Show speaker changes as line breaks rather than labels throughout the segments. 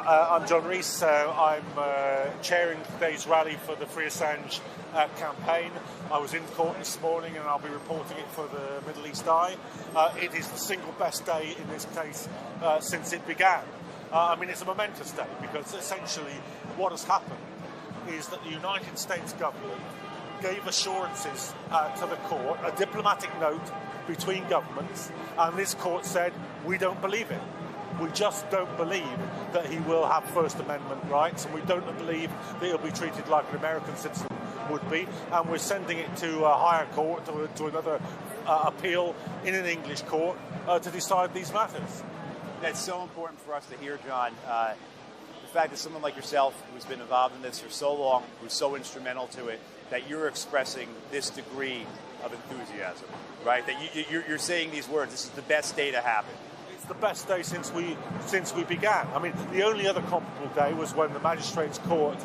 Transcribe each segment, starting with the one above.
I'm John Rees. I'm chairing today's rally for the Free Assange campaign. I was in court this morning and I'll be reporting it for the Middle East Eye. It is the single best day in this case since it began. I mean, it's a momentous day because essentially what has happened is that the United States government gave assurances to the court, a diplomatic note between governments, and this court said, we don't believe it. We just don't believe that he will have First Amendment rights, and we don't believe that he'll be treated like an American citizen would be, and we're sending it to a higher court, to another appeal in an English court to decide these matters.
That's so important for us to hear, John. The fact that someone like yourself, who's been involved in this for so long, who's so instrumental to it, that you're expressing this degree of enthusiasm, right? That you're saying these words, this is the best day to happen.
It's the best day since we began. I mean, the only other comparable day was when the Magistrates' Court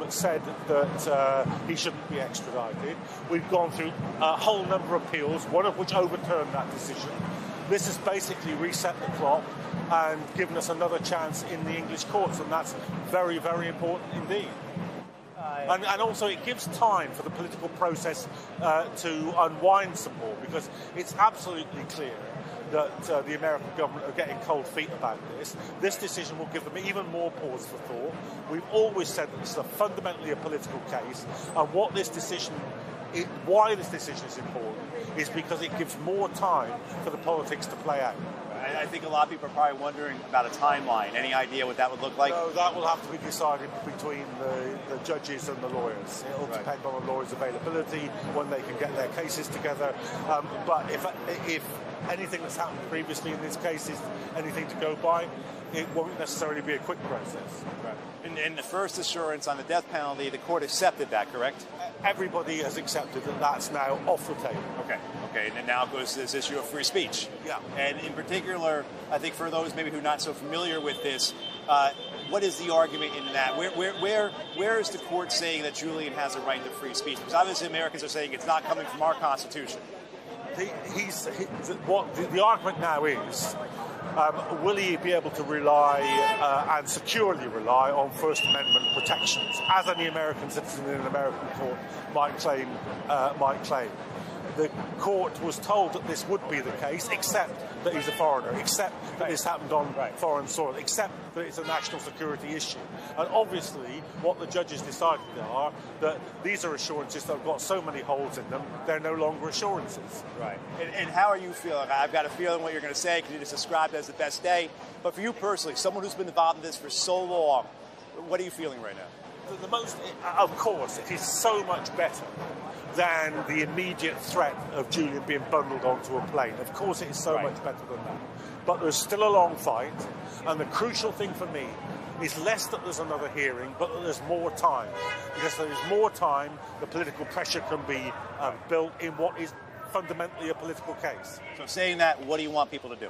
said that he shouldn't be extradited. We've gone through a whole number of appeals, one of which overturned that decision. This has basically reset the clock and given us another chance in the English courts, and that's very, very important indeed. And also it gives time for the political process to unwind some more, because it's absolutely clear that the American government are getting cold feet about this. This decision will give them even more pause for thought. We've always said that this is fundamentally a political case, and why this decision is important is because it gives more time for the politics to play out.
I think a lot of people are probably wondering about a timeline. Any idea what that would look like?
No, that will have to be decided between the judges and the lawyers. It will depend on the lawyers' availability, when they can get their cases together. But if anything that's happened previously in this case is anything to go by, it won't necessarily be a quick process.
Right. And the first assurance on the death penalty, the court accepted that, correct?
Everybody has accepted that that's now off the table.
Okay. And then now goes to this issue of free speech.
Yeah.
And in particular, I think for those maybe who are not so familiar with this, what is the argument in that? Where is the court saying that Julian has a right to free speech? Because obviously Americans are saying it's not coming from our Constitution.
The argument now is, will he be able to rely and securely rely on First Amendment protections, as any American citizen in an American court might claim? The court was told that this would be the case, except that he's a foreigner, except that this happened on foreign soil, except that it's a national security issue. And obviously, what the judges decided are that these are assurances that have got so many holes in them, they're no longer assurances.
Right. And how are you feeling? I've got a feeling what you're going to say, because you just described it as the best day. But for you personally, someone who's been involved in this for so long, what are you feeling right now?
Of course, it is so much better than the immediate threat of Julian being bundled onto a plane. Of course it is so much better than that. But there's still a long fight, and the crucial thing for me is less that there's another hearing, but that there's more time. Because there is more time, the political pressure can be built in what is fundamentally a political case.
So saying that, what do you want people to do?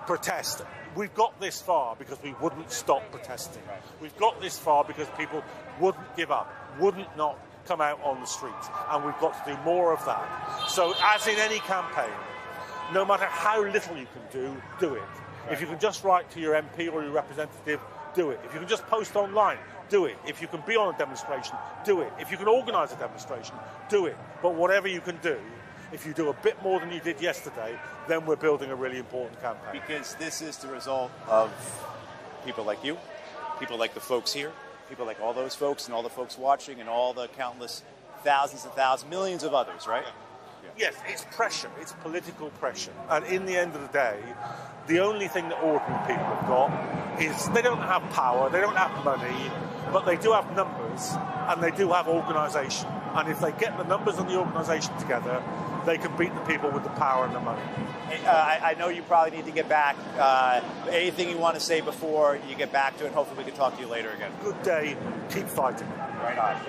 Protest. We've got this far because we wouldn't stop protesting. We've got this far because people wouldn't give up, wouldn't not come out on the streets, and we've got to do more of that. So as in any campaign, no matter how little you can do it. If you can just write to your MP or your representative, do it. If you can just post online, do it. If you can be on a demonstration, do it. If you can organise a demonstration, do it. But whatever you can do, if you do a bit more than you did yesterday, then we're building a really important campaign.
Because this is the result of people like you, people like the folks here, people like all those folks and all the folks watching and all the countless thousands and thousands, millions of others, right?
Yes, it's pressure. It's political pressure. And in the end of the day, the only thing that ordinary people have got is they don't have power, they don't have money, but they do have numbers and they do have organisation. And if they get the numbers and the organisation together, they can beat the people with the power and the money.
I know you probably need to get back. Anything you want to say before you get back to it? Hopefully we can talk to you later again.
Good day. Keep fighting.
Right on.